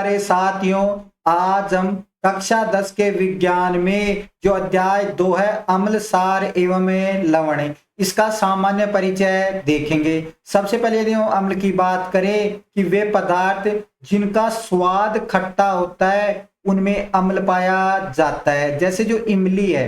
प्यारे साथियों, आज हम कक्षा 10 के विज्ञान में जो अध्याय 2 है अम्ल सार एवं लवण, इसका सामान्य परिचय देखेंगे। सबसे पहले यदि हम अम्ल की बात करें कि वे पदार्थ जिनका स्वाद खट्टा होता है उनमें अम्ल पाया जाता है। जैसे जो इमली है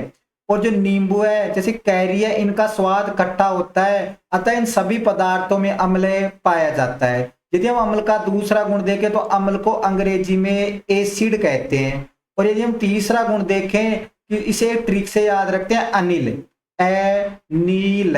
और जो नींबू है, जैसे कैरी है, इनका स्वाद खट्टा होता है, अतः इन सभी पदार्थों में अम्ल पाया जाता है। यदि हम अम्ल का दूसरा गुण देखें तो अम्ल को अंग्रेजी में एसिड कहते हैं। और यदि हम तीसरा गुण देखें कि इसे ट्रिक से याद रखते हैं, अनिल, नील,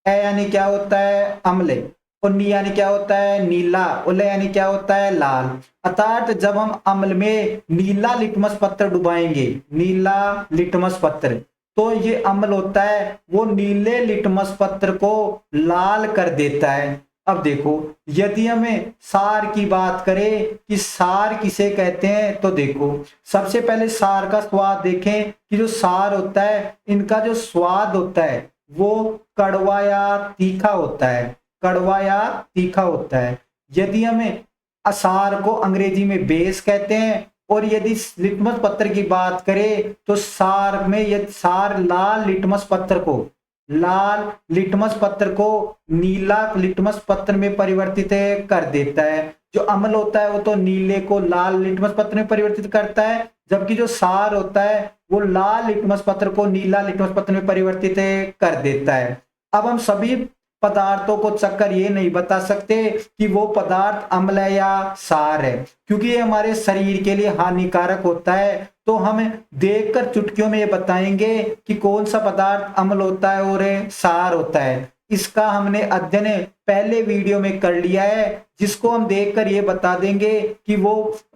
यानी क्या होता है अम्ल, और नी यानी क्या होता है नीला, और ल यानी क्या होता है लाल। अर्थात जब हम अम्ल में नीला लिटमस पत्र डुबाएंगे, नीला लिटमस पत्र, तो ये अम्ल होता है वो नीले लिटमस पत्र को लाल कर देता है। अब देखो, यदि हमें सार की बात करें कि सार किसे कहते हैं, तो देखो सबसे पहले सार का स्वाद देखें कि जो सार होता है इनका जो स्वाद होता है वो कड़वा या तीखा होता है, कड़वा या तीखा होता है। यदि हमें सार को अंग्रेजी में बेस कहते हैं। और यदि लिटमस पत्र की बात करें तो सार में यदि सार लाल लिटमस पत्र को, लाल लिटमस पत्र को नीला लिटमस पत्र में परिवर्तित कर देता है। जो अम्ल होता है वो तो नीले को लाल लिटमस पत्र में परिवर्तित करता है, जबकि जो सार होता है वो लाल लिटमस पत्र को नीला लिटमस पत्र में परिवर्तित कर देता है। अब हम सभी पदार्थों को चक्कर ये नहीं बता सकते कि वो पदार्थ अम्ल है या सार है, क्योंकि ये हमारे शरीर के लिए हानिकारक होता है। तो हम देखकर चुटकियों में ये बताएंगे कि कौन सा पदार्थ अम्ल होता है और सार होता है। इसका हमने अध्ययन पहले वीडियो में कर लिया है, जिसको हम देखकर ये बता देंगे कि वो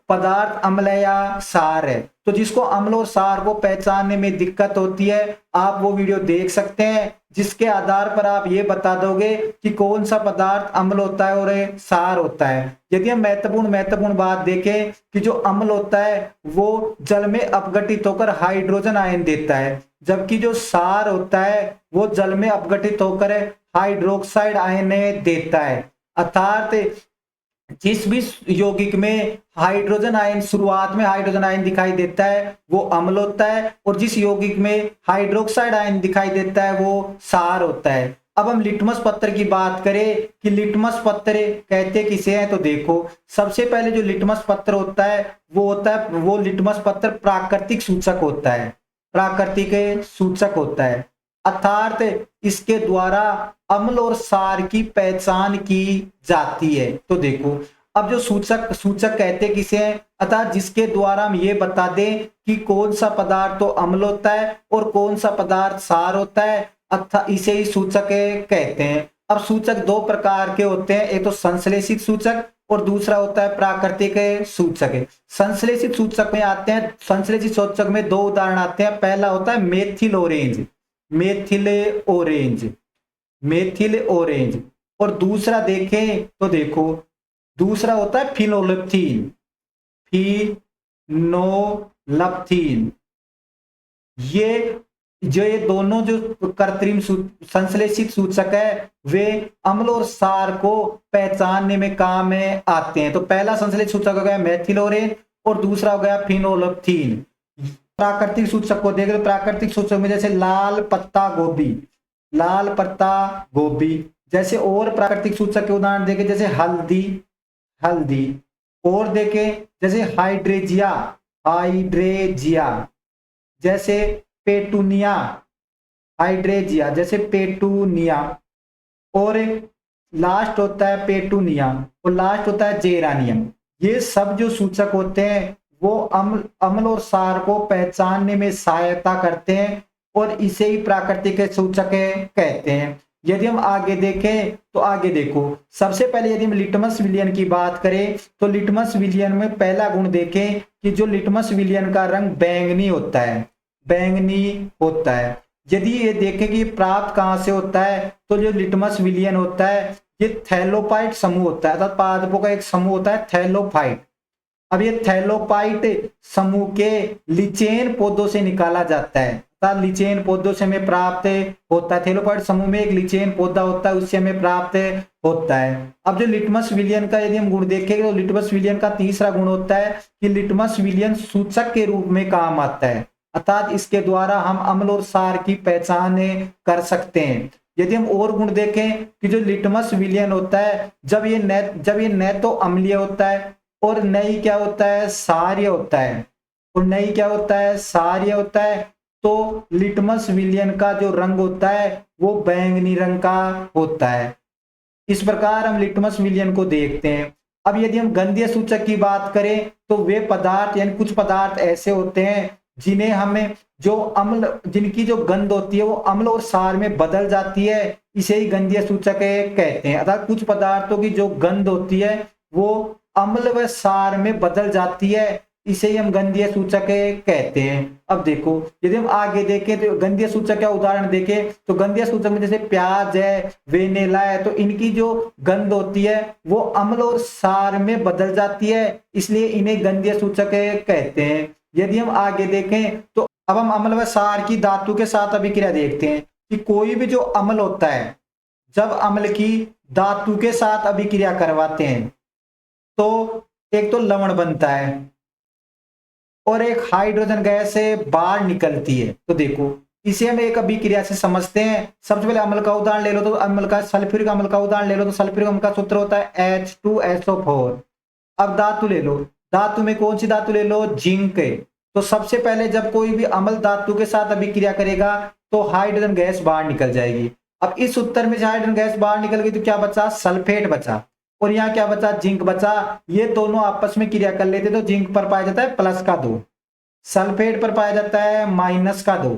पदार्थ अम्ल है या सार है। तो जिसको अम्ल और सार को पहचानने में दिक्कत होती है, आप वो वीडियो देख सकते हैं, जिसके आधार पर आप ये बता दोगे कि कौन सा पदार्थ अम्ल होता है और सार होता है। यदि हम महत्वपूर्ण बात देखें कि जो अम्ल होता है वो जल में अपघटित होकर हाइड्रोजन आयन देता है, जबकि जो सार होता है वो जल में अपघटित होकर हाइड्रोक्साइड आयन देता है। अर्थात जिस भी यौगिक में हाइड्रोजन आयन, शुरुआत में हाइड्रोजन आयन दिखाई देता है वो अम्ल होता है, और जिस यौगिक में हाइड्रोक्साइड आयन दिखाई देता है वो सार होता है। अब हम लिटमस पत्र की बात करें कि लिटमस पत्र कहते किसे हैं, तो देखो सबसे पहले जो लिटमस पत्र होता है वो लिटमस पत्र प्राकृतिक सूचक होता है, प्राकृतिक सूचक होता है। अर्थात इसके द्वारा अम्ल और सार की पहचान की जाती है। तो देखो, अब जो सूचक कहते किसे हैं, अर्थात जिसके द्वारा हम ये बता दें कि कौन सा पदार्थ तो अम्ल होता है और कौन सा पदार्थ सार होता है, अर्थात इसे ही सूचक कहते हैं। अब सूचक दो प्रकार के होते हैं, एक तो संश्लेषित सूचक और दूसरा होता है प्राकृतिक सूचक। संश्लेषित सूचक में आते हैं, संश्लेषित सूचक में दो उदाहरण आते हैं। पहला होता है methyl orange, methyl orange, methyl orange. और दूसरा देखें तो देखो दूसरा होता है फिनोलेप्थीन, फिनोलेप्थीन। ये दोनों जो कृत्रिम संश्लेषित सूचक है वे अम्ल और सार को पहचानने में काम में आते हैं। तो पहला संश्लेषित सूचक हो गया मेथिल ऑरेंज और दूसरा हो गया फिनोलेप्थीन। प्राकृतिक सूचक को देखें तो प्राकृतिक सूचक में जैसे लाल पत्ता गोभी, लाल पत्ता गोभी। जैसे और प्राकृतिक सूचक के उदाहरण देखें जैसे हल्दी, हल्दी। और देखें जैसे हाइड्रेजिया, हाइड्रेजिया। जैसे पेटूनिया, हाइड्रेजिया जैसे पेटूनिया। और लास्ट होता है पेटूनिया और लास्ट होता है जेरानियम। ये सब जो सूचक होते हैं वो अम्ल और सार को पहचानने में सहायता करते हैं और इसे ही प्राकृतिक सूचक कहते हैं। यदि हम आगे देखें तो आगे देखो, सबसे पहले यदि हम लिटमस विलयन की बात करें तो लिटमस विलयन में पहला गुण देखें कि जो लिटमस विलयन का रंग बैंगनी होता है, बैंगनी होता है। यदि ये देखें कि प्राप्त कहां से होता है तो जो लिटमस विलयन होता है ये थैलोफाइट समूह होता है, अर्थात पादपों का एक समूह होता है थैलोफाइट। अब ये थैलोफाइट समूह के लिचेन पौधों से निकाला जाता है, लिचेन पौधों से हमें प्राप्त होता है। थैलोफाइट समूह में एक लिचेन पौधा होता है, उससे हमें प्राप्त होता है। अब जो लिटमस विलियन का यदि हम गुण देखेंगे तो लिटमस विलियन का तीसरा गुण होता है कि लिटमस विलियन सूचक के रूप में काम आता है, अर्थात इसके द्वारा हम अम्ल और क्षार की पहचान कर सकते हैं। यदि हम और गुण देखें कि जो लिटमस विलियन होता है जब ये न तो अम्लीय होता है और न ही क्या होता है क्षारीय होता है, और न ही क्या होता है क्षारीय होता है, तो लिटमस विलियन का जो रंग होता है वो बैंगनी रंग का होता है। इस प्रकार हम लिटमस विलियन को देखते हैं। अब यदि हम गंधीय सूचक की बात करें तो वे पदार्थ यानी कुछ पदार्थ ऐसे होते हैं जिन्हें हमें जो अम्ल जिनकी जो गंध होती है वो अम्ल और क्षार में बदल जाती है, इसे ही गंधीय सूचक कहते हैं। अर्थात कुछ पदार्थों की जो गंध होती है वो अम्ल व क्षार में बदल जाती है, इसे ही हम गंधीय सूचक कहते हैं। अब देखो यदि हम आगे देखें तो गंधीय सूचक का उदाहरण देखें तो गंधीय सूचक में जैसे प्याज है, वेनिला है, तो इनकी जो गंध होती है वो अम्ल और क्षार में बदल जाती है, इसलिए इन्हें गंधीय सूचक कहते हैं। यदि हम आगे देखें तो अब हम अम्ल व क्षार की धातु के साथ अभिक्रिया देखते हैं कि कोई भी जो अम्ल होता है जब अम्ल की धातु के साथ अभिक्रिया करवाते हैं तो एक तो लवण बनता है और एक हाइड्रोजन गैस से बाहर निकलती है। तो देखो इसे हम एक अभिक्रिया से समझते हैं। सबसे पहले अम्ल का उदाहरण ले लो, तो अम्ल का सल्फ्यूरिक अम्ल का उदाहरण ले लो, तो सल्फ्यूरिक अम्ल का सूत्र होता है H2SO4। अब धातु ले लो, धातु में कौन सी धातु ले लो, जिंक। तो सबसे पहले जब कोई भी अम्ल धातु के साथ अभिक्रिया करेगा तो हाइड्रोजन गैस बाहर निकल जाएगी। अब इस उत्तर में से हाइड्रोजन गैस बाहर निकल गई तो क्या बचा, सल्फेट बचा, और यहाँ क्या बचा, जिंक बचा। ये दोनों आपस में क्रिया कर लेते तो जिंक पर पाया जाता है +2, सल्फेट पर पाया जाता है -2।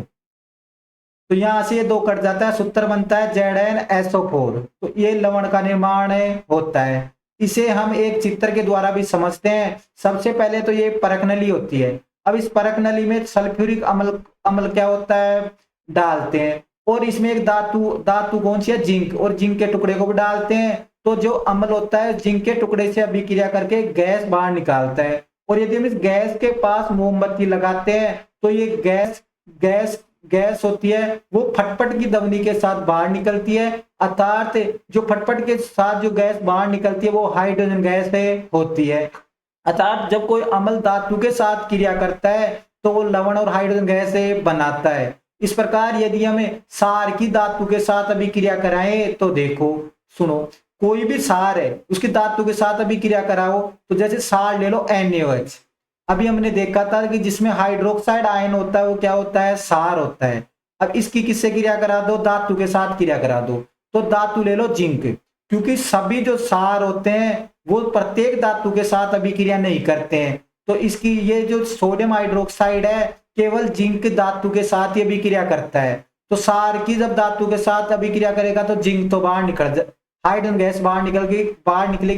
तो यहां से ये 2 कट जाता है, सूत्र बनता है ZnSO4। तो ये लवण का निर्माण होता है। इसे हम एक चित्र के द्वारा भी समझते हैं। सबसे पहले तो ये परख नली होती है। अब इस परख नली में सल्फ्यूरिक अम्ल अम्ल क्या होता है डालते हैं, और इसमें एक धातु कौन सी है, जिंक, और जिंक के टुकड़े को भी डालते हैं। तो जो अम्ल होता है जिंक के टुकड़े से अभिक्रिया करके गैस बाहर निकालता है, और यदि हम इस गैस के पास मोमबत्ती लगाते हैं तो ये गैस होती है वो फटफट की ध्वनि के साथ बाहर निकलती है, अर्थात जो फटफट के साथ जो गैस बाहर निकलती है वो हाइड्रोजन गैस होती है। अर्थात जब कोई अम्ल धातु के साथ क्रिया करता है तो वो लवण और हाइड्रोजन गैस बनाता है। इस प्रकार यदि हमें क्षार की धातु के साथ अभिक्रिया कराएं तो देखो सुनो, कोई भी क्षार है उसकी धातु के साथ अभिक्रिया कराओ, तो जैसे क्षार ले लो NaOH। अभी हमने देखा था कि जिसमें हाइड्रोक्साइड आयन होता है वो क्या होता है, क्षार होता है। अब इसकी किससे क्रिया करा दो, धातु के साथ क्रिया करा दो, तो धातु ले लो जिंक। क्योंकि सभी जो क्षार होते हैं वो प्रत्येक धातु के साथ अभिक्रिया नहीं करते हैं, तो इसकी ये जो सोडियम हाइड्रोक्साइड है केवल जिंक धातु के साथ ही अभिक्रिया करता है। तो क्षार की जब धातु के साथ अभिक्रिया करेगा तो जिंक तो बाहर निकल, हाइड्रोजन गैस बाहर निकलेगी,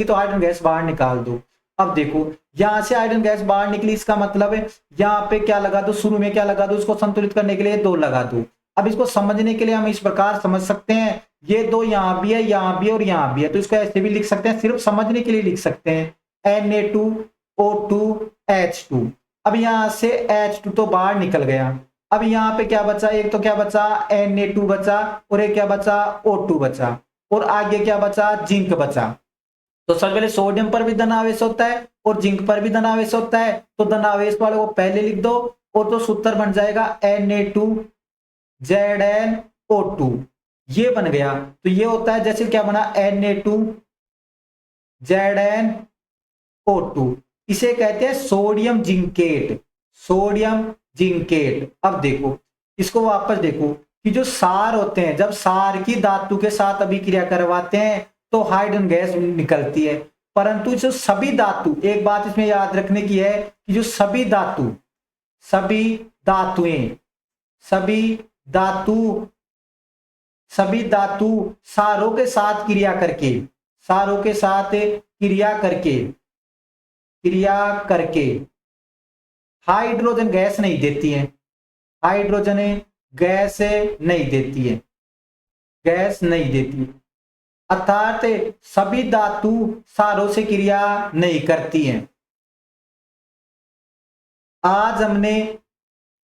तो हाइड्रोजन गैस बाहर निकाल दो। अब देखो यहां से हाइड्रोजन गैस बाहर निकली, इसका मतलब है यहाँ पे क्या लगा दो, शुरू में क्या लगा दो, इसको संतुलित करने के लिए 2 लगा दो। अब इसको समझने के लिए हम इस प्रकार समझ सकते हैं, ये 2 यहाँ भी है, यहाँ भी है और यहाँ भी है, तो इसको ऐसे भी लिख सकते हैं, सिर्फ समझने के लिए लिख सकते हैं Na2O2H2। अब यहाँ से H2 तो बाहर निकल गया। अब यहाँ पे क्या बचा, एक तो क्या बचा Na2 बचा, और एक क्या बचा O2 बचा, और आगे क्या बचा, जिंक बचा। तो सबसे पहले सोडियम पर भी धनावेश होता है और जिंक पर भी धनावेश होता है, तो धनावेश वाले को पहले लिख दो, और तो सूत्र बन जाएगा Na2ZnO2। ये बन गया। तो ये होता है जैसे क्या बना, Na2ZnO2, इसे कहते हैं सोडियम जिंकेट, सोडियम जिंकेट। अब देखो इसको वापस देखो कि जो क्षार होते हैं जब क्षार की धातु के साथ अभिक्रिया करवाते हैं तो हाइड्रोजन गैस निकलती है, परंतु जो सभी धातु, एक बात इसमें याद रखने की है कि जो सभी धातु क्षारों के साथ क्रिया करके हाइड्रोजन गैस नहीं देती है, हाइड्रोजन गैस नहीं देती, अर्थात सभी धातु क्षारों से क्रिया नहीं करती हैं। आज हमने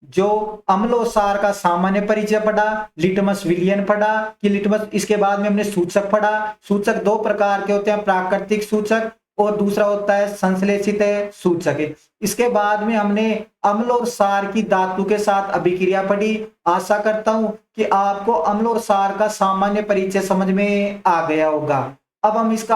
जो अम्ल और क्षार का सामान्य परिचय पढ़ा, लिटमस विलियन पढ़ा कि लिटमस, इसके बाद में हमने सूचक पढ़ा। सूचक दो प्रकार के होते हैं, प्राकृतिक सूचक और दूसरा होता है संश्लेषित सूचक। इसके बाद में हमने अम्ल और क्षार की धातु के साथ अभिक्रिया पढ़ी। आशा करता हूं कि आपको अम्ल और क्षार का सामान्य परिचय समझ में आ गया होगा। अब हम इसका